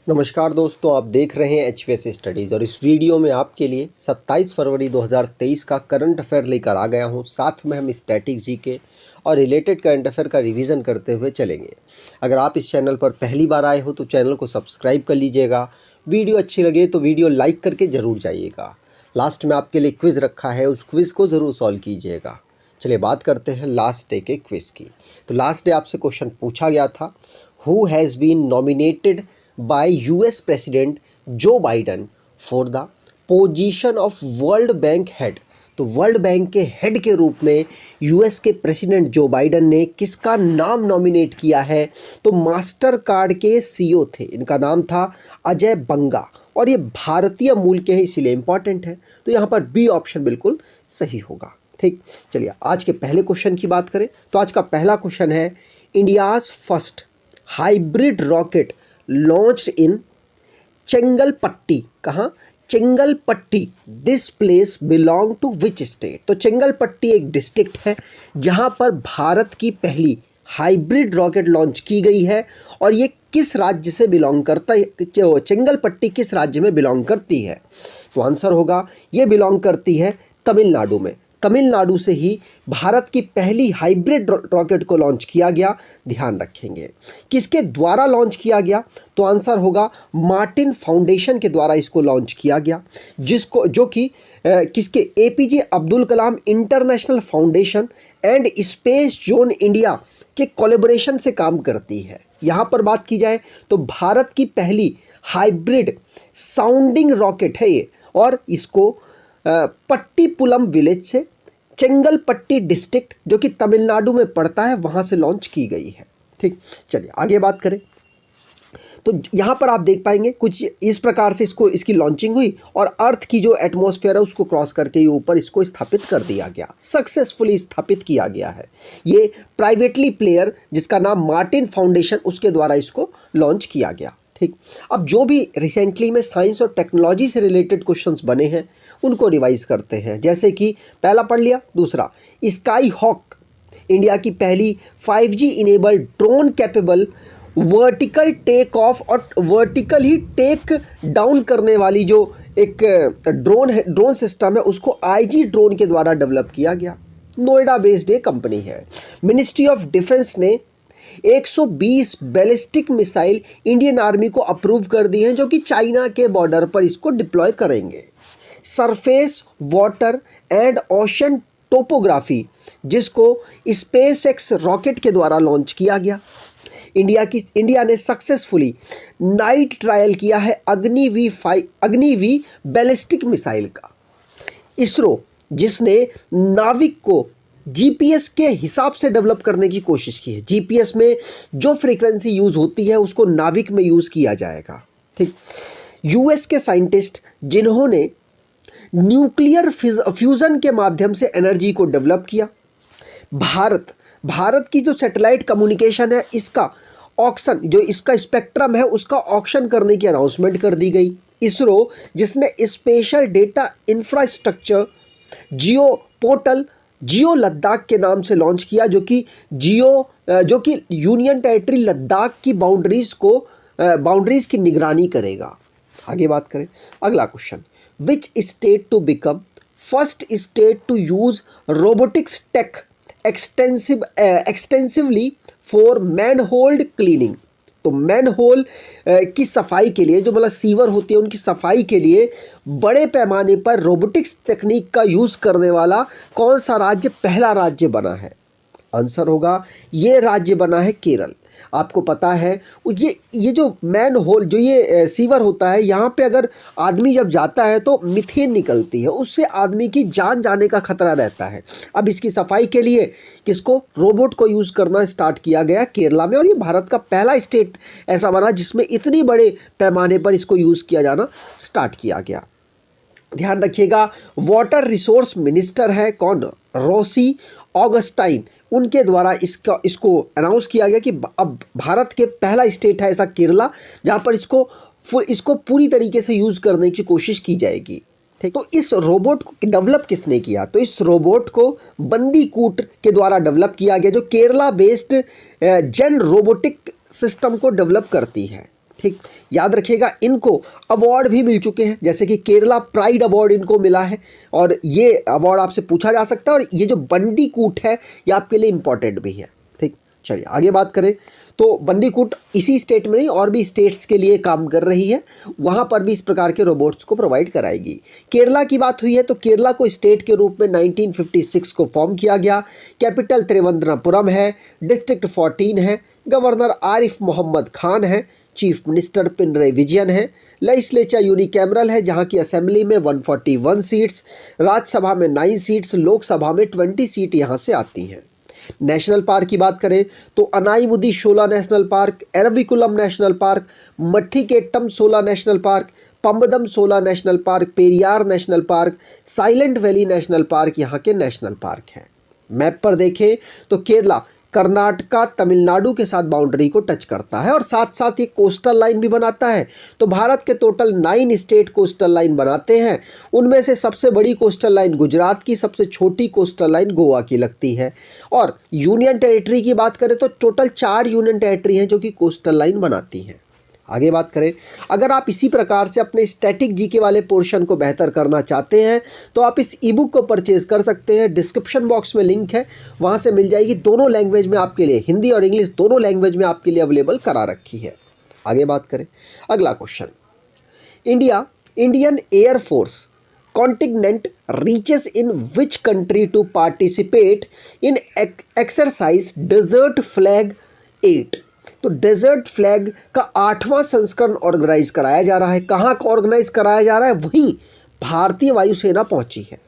नमस्कार दोस्तों, आप देख रहे हैं एचवीएस स्टडीज़ और इस वीडियो में आपके लिए 27 फरवरी 2023 का करंट अफेयर लेकर आ गया हूं। साथ में हम स्टैटिक जीके और रिलेटेड करंट अफेयर का रिवीजन करते हुए चलेंगे। अगर आप इस चैनल पर पहली बार आए हो तो चैनल को सब्सक्राइब कर लीजिएगा। वीडियो अच्छी लगे तो वीडियो लाइक करके ज़रूर जाइएगा। लास्ट में आपके लिए क्विज़ रखा है, उस क्विज़ को ज़रूर सॉल्व कीजिएगा। चलिए बात करते हैं लास्ट डे के क्विज़ की। तो लास्ट डे आपसे क्वेश्चन पूछा गया था, who has been nominated by US President Joe Biden for the position of World Bank head। तो वर्ल्ड बैंक के हेड के रूप में यूएस के प्रेसिडेंट जो बाइडन ने किसका नाम नॉमिनेट किया है? तो मास्टर कार्ड के सीईओ थे, इनका नाम था अजय बंगा और ये भारतीय मूल के हैं, इसीलिए इंपॉर्टेंट है। तो यहाँ पर बी ऑप्शन बिल्कुल सही होगा। ठीक, चलिए आज के पहले क्वेश्चन की बात करें तो आज का पहला क्वेश्चन है, India's first hybrid rocket launched in Chengalpattu. कहाँ? Chengalpattu. This place belong to which state? तो चेंगलपट्टी एक डिस्ट्रिक्ट है जहाँ पर भारत की पहली हाइब्रिड रॉकेट लॉन्च की गई है और ये किस राज्य से बिलोंग करता है? चेंगलपट्टी किस राज्य में बिलोंग करती है? तो आंसर होगा ये बिलोंग करती है तमिलनाडु में। तमिलनाडु से ही भारत की पहली हाइब्रिड रॉकेट को लॉन्च किया गया। ध्यान रखेंगे किसके द्वारा लॉन्च किया गया? तो आंसर होगा मार्टिन फाउंडेशन के द्वारा इसको लॉन्च किया गया, जिसको जो कि किसके? APJ Abdul Kalam international foundation and space zone India के कोलैबोरेशन से काम करती है। यहाँ पर बात की जाए तो भारत की पहली हाइब्रिड साउंडिंग रॉकेट है ये और इसको पट्टीपुलम विलेज से चेंगलपट्टी डिस्ट्रिक्ट जो कि तमिलनाडु में पड़ता है वहाँ से लॉन्च की गई है। ठीक, चलिए आगे बात करें तो यहाँ पर आप देख पाएंगे कुछ इस प्रकार से इसकी लॉन्चिंग हुई और अर्थ की जो एटमॉस्फेयर है उसको क्रॉस करके ये ऊपर इसको स्थापित कर दिया गया, सक्सेसफुली स्थापित किया गया है। ये प्राइवेटली प्लेयर जिसका नाम मार्टिन फाउंडेशन, उसके द्वारा इसको लॉन्च किया गया। ठीक, अब जो भी रिसेंटली में साइंस और टेक्नोलॉजी से रिलेटेड क्वेश्चंस बने हैं उनको रिवाइज करते हैं। जैसे कि पहला पढ़ लिया, दूसरा स्काई हॉक इंडिया की पहली 5G enabled drone capable vertical take off और वर्टिकल ही टेक डाउन करने वाली जो एक ड्रोन है, ड्रोन सिस्टम है, उसको IG ड्रोन के द्वारा डेवलप किया गया। नोएडा बेस्ड एक कंपनी है। मिनिस्ट्री ऑफ डिफेंस ने 120 बैलिस्टिक मिसाइल इंडियन आर्मी को अप्रूव कर दी हैं जो कि चाइना के बॉर्डर पर इसको डिप्लॉय करेंगे। Surface water and ocean topography जिसको स्पेसएक्स रॉकेट के द्वारा लॉन्च किया गया। इंडिया ने सक्सेसफुली नाइट ट्रायल किया है अग्नि-V बैलिस्टिक मिसाइल का। इसरो जिसने नाविक को जीपीएस के हिसाब से डेवलप करने की कोशिश की है। जीपीएस में जो फ्रीक्वेंसी यूज़ होती है उसको नाविक में यूज़ किया जाएगा। ठीक, यूएस के साइंटिस्ट जिन्होंने न्यूक्लियर फ्यूज़न के माध्यम से एनर्जी को डेवलप किया। भारत की जो सैटेलाइट कम्युनिकेशन है इसका ऑक्शन, जो इसका स्पेक्ट्रम है उसका ऑक्शन करने की अनाउंसमेंट कर दी गई। इसरो जिसने special data infrastructure geo portal geo Ladakh के नाम से लॉन्च किया, जो कि यूनियन टेरिटरी लद्दाख की बाउंड्रीज की निगरानी करेगा। आगे बात करें, अगला question, which state to become first state to use robotics tech extensively for manhole cleaning? तो मैनहोल की सफाई के लिए, जो मतलब सीवर होती है उनकी सफाई के लिए बड़े पैमाने पर रोबोटिक्स तकनीक का यूज़ करने वाला कौन सा राज्य पहला राज्य बना है? आंसर होगा ये राज्य बना है केरल। आपको पता है ये जो मैन होल, जो ये सीवर होता है, यहाँ पे अगर आदमी जब जाता है तो मीथेन निकलती है, उससे आदमी की जान जाने का खतरा रहता है। अब इसकी सफाई के लिए किसको? रोबोट को यूज़ करना स्टार्ट किया गया केरला में और ये भारत का पहला स्टेट ऐसा बना जिसमें इतनी बड़े पैमाने पर इसको यूज़ किया जाना स्टार्ट किया गया। ध्यान रखिएगा, वाटर रिसोर्स मिनिस्टर है कौन? रोसी ऑगस्टाइन। उनके द्वारा इसको अनाउंस किया गया कि अब भारत के पहला स्टेट है ऐसा केरला जहाँ पर इसको पूरी तरीके से यूज़ करने की कोशिश की जाएगी। ठीक, तो इस रोबोट को डेवलप किसने किया? तो इस रोबोट को बंदीकूट के द्वारा डेवलप किया गया, जो केरला बेस्ड जेन रोबोटिक सिस्टम को डेवलप करती है। ठीक, याद रखिएगा इनको अवार्ड भी मिल चुके हैं, जैसे कि केरला प्राइड अवार्ड इनको मिला है और ये अवार्ड आपसे पूछा जा सकता है। और ये जो बंदीकूट है ये आपके लिए इंपॉर्टेंट भी है। ठीक, चलिए आगे बात करें तो बंदीकूट इसी स्टेट में नहीं और भी स्टेट्स के लिए काम कर रही है, वहाँ पर भी इस प्रकार के रोबोट्स को प्रोवाइड कराएगी। केरला की बात हुई है तो केरला को स्टेट के रूप में 1956 को फॉर्म किया गया। कैपिटल त्रिवेंद्रपुरम है, डिस्ट्रिक्ट 14 है, गवर्नर आरिफ मोहम्मद खान है, चीफ मिनिस्टर पिनरई विजयन है, लेजिस्लेचर यूनिकैमरल है जहां की असेंबली में 141 सीट्स, राज्यसभा में 9 सीट्स, लोकसभा में 20 सीट यहां से आती हैं। नेशनल पार्क की बात करें तो Anamudi Shola National Park, Eravikulam National Park, Mathikettan Shola National Park, Pambadum Shola National Park, Periyar National Park, Silent Valley National Park यहाँ के नेशनल पार्क हैं। मैप पर देखें तो केरला कर्नाटका तमिलनाडु के साथ बाउंड्री को टच करता है और साथ साथ ये कोस्टल लाइन भी बनाता है। तो भारत के टोटल 9 स्टेट कोस्टल लाइन बनाते हैं, उनमें से सबसे बड़ी कोस्टल लाइन गुजरात की, सबसे छोटी कोस्टल लाइन गोवा की लगती है। और यूनियन टेरिटरी की बात करें तो टोटल 4 यूनियन टेरिटरी हैं जो कि कोस्टल लाइन बनाती हैं। आगे बात करें, अगर आप इसी प्रकार से अपने स्टैटिक जीके वाले पोर्शन को बेहतर करना चाहते हैं तो आप इस ई बुक को परचेज कर सकते हैं। डिस्क्रिप्शन बॉक्स में लिंक है, वहां से मिल जाएगी। दोनों लैंग्वेज में आपके लिए, हिंदी और इंग्लिश दोनों लैंग्वेज में आपके लिए अवेलेबल करा रखी है। आगे बात करें, अगला question, Indian air force continent reaches in which country to participate in exercise desert flag 8। तो डेजर्ट फ्लैग का 8वां संस्करण ऑर्गेनाइज कराया जा रहा है। कहाँ ऑर्गेनाइज कराया जा रहा है? वहीं भारतीय वायुसेना पहुंची है।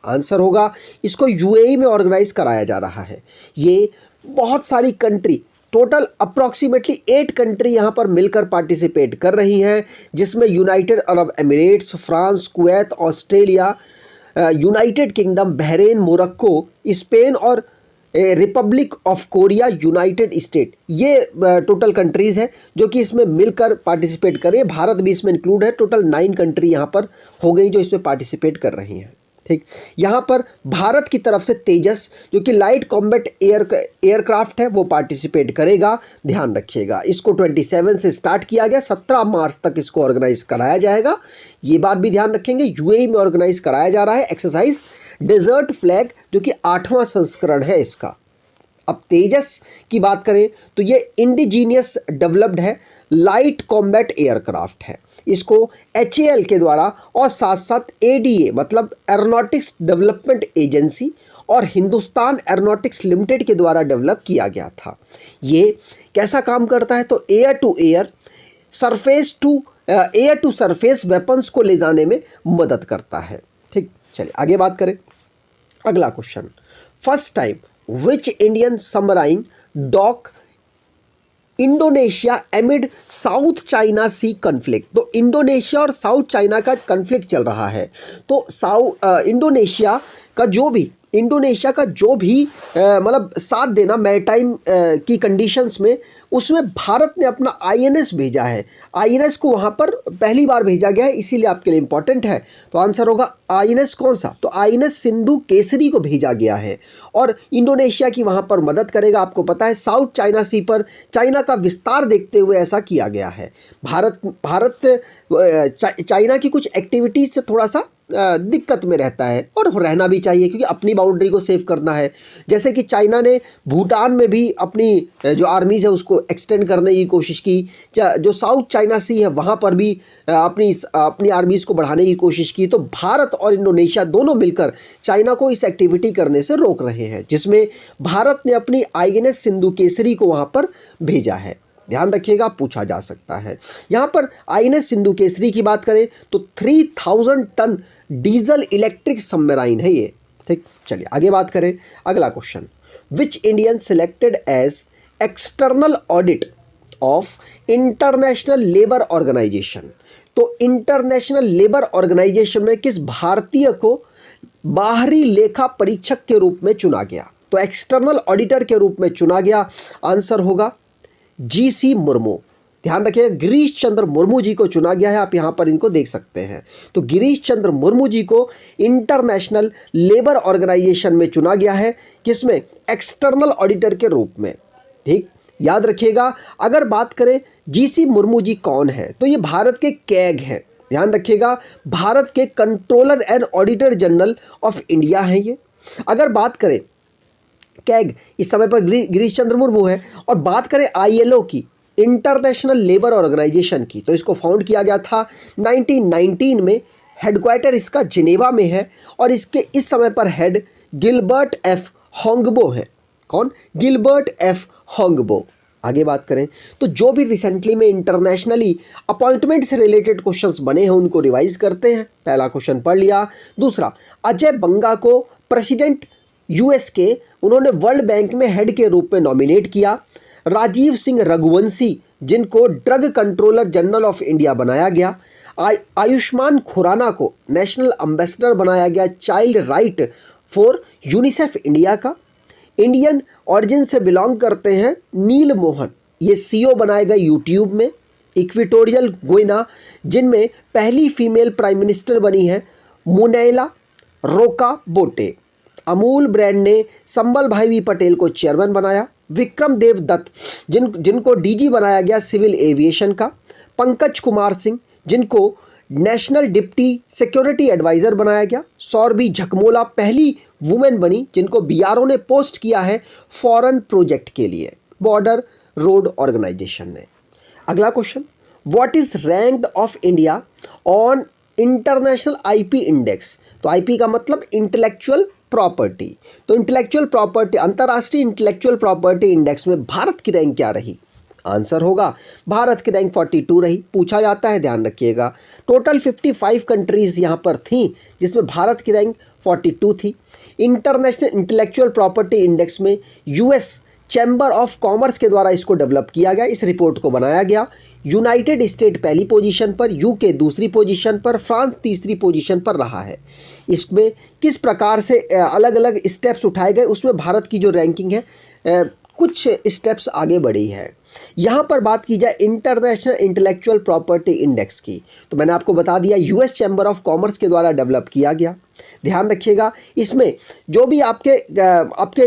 आंसर होगा इसको यूएई में ऑर्गेनाइज कराया जा रहा है। ये बहुत सारी कंट्री, टोटल अप्रॉक्सीमेटली 8 कंट्री यहाँ पर मिलकर पार्टिसिपेट कर रही हैं, जिसमें United Arab Emirates, France, Kuwait, Australia, United Kingdom, Bahrain, Morocco, Spain और Republic of Korea, United State, ये टोटल कंट्रीज़ हैं जो कि इसमें मिलकर पार्टिसिपेट कर रही है। भारत भी इसमें इंक्लूड है। टोटल 9 कंट्री यहाँ पर हो गई जो इसमें पार्टिसिपेट कर रही हैं। ठीक, यहाँ पर भारत की तरफ से तेजस जो कि लाइट कॉम्बैट एयरक्राफ्ट है वो पार्टिसिपेट करेगा। ध्यान रखिएगा, इसको 27 से स्टार्ट किया गया, 17 मार्च तक इसको ऑर्गेनाइज कराया जाएगा। ये बात भी ध्यान रखेंगे, यूएई में ऑर्गेनाइज कराया जा रहा है एक्सरसाइज डेजर्ट फ्लैग जो कि 8वां संस्करण है इसका। अब तेजस की बात करें तो ये इंडिजीनियस डेवलप्ड है, लाइट कॉम्बैट एयरक्राफ्ट है। इसको HAL के द्वारा और साथ साथ ADA मतलब एरोनॉटिक्स डेवलपमेंट एजेंसी और हिंदुस्तान एरोनॉटिक्स लिमिटेड के द्वारा डेवलप किया गया था। ये कैसा काम करता है? तो air to air, surface to air to surface weapons को ले जाने में मदद करता है। ठीक, चलिए आगे बात करें। अगला question, first time which Indian submarine dock Indonesia amid South China sea conflict. तो इंडोनेशिया और साउथ चाइना का कन्फ्लिक्ट चल रहा है। तो इंडोनेशिया का जो भी मतलब साथ देना मैरीटाइम की कंडीशंस में, उसमें भारत ने अपना INS भेजा है। INS को वहाँ पर पहली बार भेजा गया है, इसीलिए आपके लिए इंपॉर्टेंट है। तो आंसर होगा INS कौन सा? तो INS सिंधु केसरी को भेजा गया है और इंडोनेशिया की वहाँ पर मदद करेगा। आपको पता है साउथ चाइना सी पर चाइना का विस्तार देखते हुए ऐसा किया गया है। भारत चाइना की कुछ एक्टिविटीज़ से थोड़ा सा दिक्कत में रहता है और रहना भी चाहिए, क्योंकि अपनी बाउंड्री को सेव करना है। जैसे कि चाइना ने भूटान में भी अपनी जो आर्मीज़ है उसको एक्सटेंड करने की कोशिश की, जो साउथ चाइना सी है वहाँ पर भी अपनी आर्मीज़ को बढ़ाने की कोशिश की। तो भारत और इंडोनेशिया दोनों मिलकर चाइना को इस एक्टिविटी करने से रोक रहे हैं, जिसमें भारत ने अपनी INS सिंधु केसरी को वहाँ पर भेजा है। ध्यान रखिएगा, पूछा जा सकता है। यहाँ पर INS सिंधु केसरी की बात करें तो 3000 टन डीजल इलेक्ट्रिक सबमरीन है ये। ठीक, चलिए आगे बात करें। अगला question, which Indian selected as external audit of international labour organisation. तो इंटरनेशनल लेबर ऑर्गेनाइजेशन में किस भारतीय को बाहरी लेखा परीक्षक के रूप में चुना गया? तो एक्सटर्नल ऑडिटर के रूप में चुना गया। आंसर होगा GC मुर्मू। ध्यान रखिएगा, गिरीश चंद्र मुर्मू जी को चुना गया है। आप यहाँ पर इनको देख सकते हैं। तो गिरीश चंद्र मुर्मू जी को इंटरनेशनल लेबर ऑर्गेनाइजेशन में चुना गया है, किसमें? एक्सटर्नल ऑडिटर के रूप में। ठीक, याद रखिएगा। अगर बात करें जीसी मुर्मू जी कौन है, तो ये भारत के कैग हैं। ध्यान रखिएगा, भारत के controller and auditor general of India हैं ये। अगर बात करें कैग, इस समय पर गिरीश चंद्र मुर्मू है। और बात करें आईएलओ की, इंटरनेशनल लेबर ऑर्गेनाइजेशन की, तो इसको फाउंड किया गया था 1919 में। हेडक्वार्टर इसका जिनेवा में है और इसके इस समय पर हेड गिलबर्ट एफ होंगबो है। कौन? Gilbert F Houngbo. आगे बात करें तो जो भी रिसेंटली में इंटरनेशनली अपॉइंटमेंट से रिलेटेड क्वेश्चंस बने हैं उनको रिवाइज करते हैं। पहला क्वेश्चन पढ़ लिया। दूसरा, अजय बंगा को प्रेसिडेंट यूएस के उन्होंने वर्ल्ड बैंक में हेड के रूप में नॉमिनेट किया। राजीव सिंह रघुवंशी जिनको drug controller general of India बनाया गया। आयुष्मान खुराना को नेशनल एम्बेसडर बनाया गया child right for UNICEF India का। इंडियन ऑरिजिन से बिलोंग करते हैं नील मोहन, ये सीईओ बनाए गए यूट्यूब में। इक्वेटोरियल गुइना जिनमें पहली फीमेल प्राइम मिनिस्टर बनी है मुनैला रोका बोटे। अमूल ब्रांड ने संबल भाई वी पटेल को चेयरमैन बनाया। विक्रम देव दत्त जिनको डीजी बनाया गया सिविल एविएशन का। पंकज कुमार सिंह जिनको नेशनल डिप्टी सिक्योरिटी एडवाइज़र बनाया गया। सौरभी झकमोला पहली वुमेन बनी जिनको बीआरओ ने पोस्ट किया है फॉरेन प्रोजेक्ट के लिए, बॉर्डर रोड ऑर्गेनाइजेशन ने। अगला question, what is ranked of India on international IP index. तो आईपी का मतलब इंटेलेक्चुअल प्रॉपर्टी। तो इंटेलेक्चुअल प्रॉपर्टी, अंतर्राष्ट्रीय इंटेलेक्चुअल प्रॉपर्टी इंडेक्स में भारत की रैंक क्या रही? आंसर होगा भारत की रैंक 42 रही। पूछा जाता है, ध्यान रखिएगा। टोटल 55 कंट्रीज़ यहाँ पर थीं जिसमें भारत की रैंक 42 थी। इंटरनेशनल इंटेलेक्चुअल प्रॉपर्टी इंडेक्स में यूएस चैम्बर ऑफ कॉमर्स के द्वारा इसको डेवलप किया गया, इस रिपोर्ट को बनाया गया। यूनाइटेड स्टेट पहली पोजीशन पर, यूके दूसरी पोजीशन पर, फ्रांस तीसरी पोजीशन पर रहा है। इसमें किस प्रकार से अलग अलग स्टेप्स उठाए गए उसमें भारत की जो रैंकिंग है कुछ स्टेप्स आगे बढ़ी है। यहाँ पर बात की जाए इंटरनेशनल इंटेलेक्चुअल प्रॉपर्टी इंडेक्स की, तो मैंने आपको बता दिया यूएस चैम्बर ऑफ कॉमर्स के द्वारा डेवलप किया गया। ध्यान रखिएगा, इसमें जो भी आपके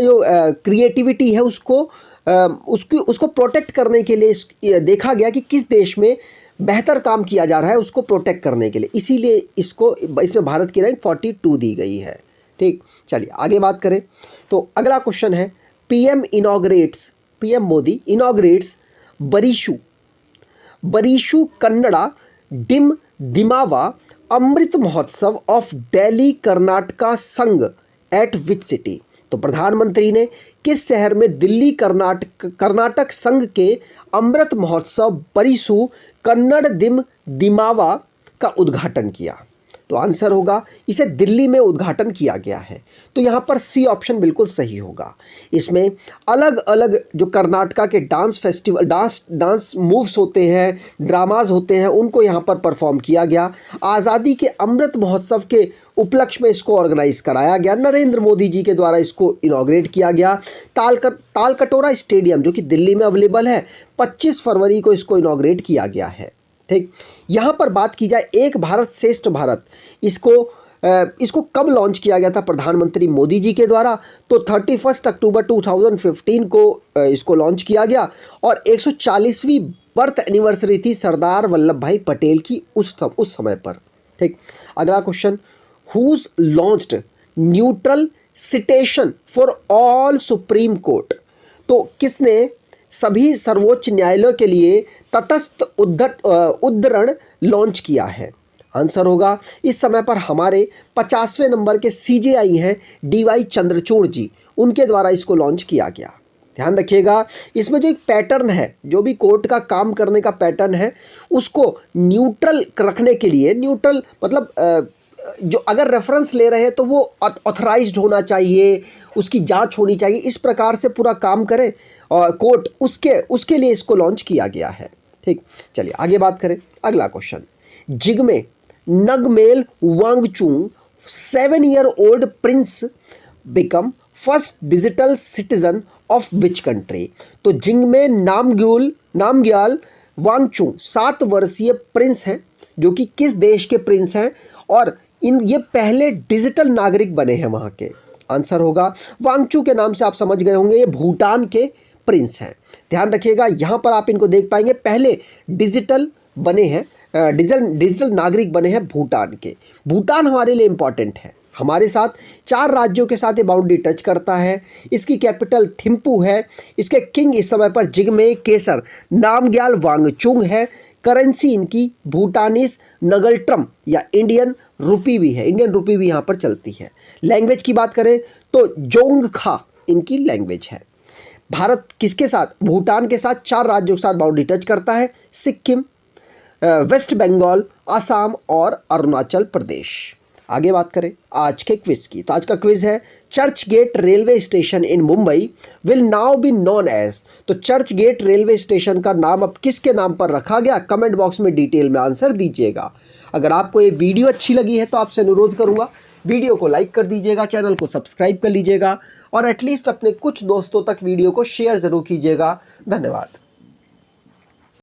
जो क्रिएटिविटी है उसको प्रोटेक्ट करने के लिए देखा गया कि किस देश में बेहतर काम किया जा रहा है, उसको प्रोटेक्ट करने के लिए, इसीलिए इसमें भारत की रैंक 42 दी गई है। ठीक, चलिए आगे बात करें तो अगला क्वेश्चन है, PM Modi inaugurates Barisu Kannada Dimdimava Amrit Mahotsav of Delhi Karnataka संघ एट विच सिटी। तो प्रधानमंत्री ने किस शहर में दिल्ली कर्नाटक संघ के अमृत महोत्सव बरीशु कन्नड़ डिम दिमावा का उद्घाटन किया? तो आंसर होगा इसे दिल्ली में उद्घाटन किया गया है। तो यहाँ पर सी ऑप्शन बिल्कुल सही होगा। इसमें अलग अलग जो कर्नाटका के डांस मूव्स होते हैं, ड्रामाज होते हैं, उनको यहाँ पर परफॉर्म किया गया। आज़ादी के अमृत महोत्सव के उपलक्ष्य में इसको ऑर्गेनाइज कराया गया। नरेंद्र मोदी जी के द्वारा इसको इनॉग्रेट किया गया। तालकटोरा स्टेडियम जो कि दिल्ली में अवेलेबल है, 25 फरवरी को इसको इनॉग्रेट किया गया है। ठीक, यहाँ पर बात की जाए एक भारत श्रेष्ठ भारत, इसको कब लॉन्च किया गया था प्रधानमंत्री मोदी जी के द्वारा? तो 31 अक्टूबर 2015 को इसको लॉन्च किया गया और 140वीं बर्थ एनिवर्सरी थी सरदार वल्लभ भाई पटेल की उस समय पर। ठीक, अगला question, whose launched neutral citation for all supreme court. तो किसने सभी सर्वोच्च न्यायालयों के लिए तटस्थ उद्धरण लॉन्च किया है? आंसर होगा इस समय पर हमारे 50वें नंबर के सीजेआई हैं डीवाई चंद्रचूड़ जी, उनके द्वारा इसको लॉन्च किया गया। ध्यान रखिएगा, इसमें जो एक पैटर्न है, जो भी कोर्ट का काम करने का पैटर्न है, उसको न्यूट्रल रखने के लिए, न्यूट्रल मतलब जो अगर रेफरेंस ले रहे हैं तो वो ऑथराइज्ड होना चाहिए, उसकी जांच होनी चाहिए, इस प्रकार से पूरा काम करें और कोर्ट, उसके लिए इसको लॉन्च किया गया है। ठीक, चलिए आगे बात करें। अगला question, Jigme Namgyel Wangchuck 7 year old prince become first digital citizen of which country. तो जिग्मे नामग्याल वांगचुक 7 वर्षीय प्रिंस हैं जो कि किस देश के प्रिंस हैं और ये पहले डिजिटल नागरिक बने हैं वहाँ के? आंसर होगा वांगचुक के नाम से आप समझ गए होंगे, ये भूटान के प्रिंस हैं। ध्यान रखिएगा, यहाँ पर आप इनको देख पाएंगे, पहले डिजिटल बने हैं, डिजिटल नागरिक बने हैं भूटान के। भूटान हमारे लिए इम्पॉर्टेंट है, हमारे साथ 4 राज्यों के साथ ये बाउंड्री टच करता है। इसकी कैपिटल थिम्पू है। इसके किंग इस समय पर जिग्मे केसर नामग्याल वांगचुंग है। करेंसी इनकी भूटानीज नगलट्रम या इंडियन रुपी भी है, इंडियन रुपी भी यहाँ पर चलती है। लैंग्वेज की बात करें तो जोंगखा इनकी लैंग्वेज है। भारत किसके साथ, भूटान के साथ 4 राज्यों के साथ बाउंड्री टच करता है, सिक्किम, वेस्ट बंगाल, असम और अरुणाचल प्रदेश। आगे बात करें आज के क्विज की, तो आज का क्विज है Churchgate railway station in Mumbai will now be known as. तो चर्च गेट रेलवे स्टेशन का नाम अब किसके नाम पर रखा गया, कमेंट बॉक्स में डिटेल में आंसर दीजिएगा। अगर आपको ये वीडियो अच्छी लगी है तो आपसे अनुरोध करूंगा वीडियो को लाइक कर दीजिएगा, चैनल को सब्सक्राइब कर लीजिएगा और एटलीस्ट अपने कुछ दोस्तों तक वीडियो को शेयर जरूर कीजिएगा। धन्यवाद।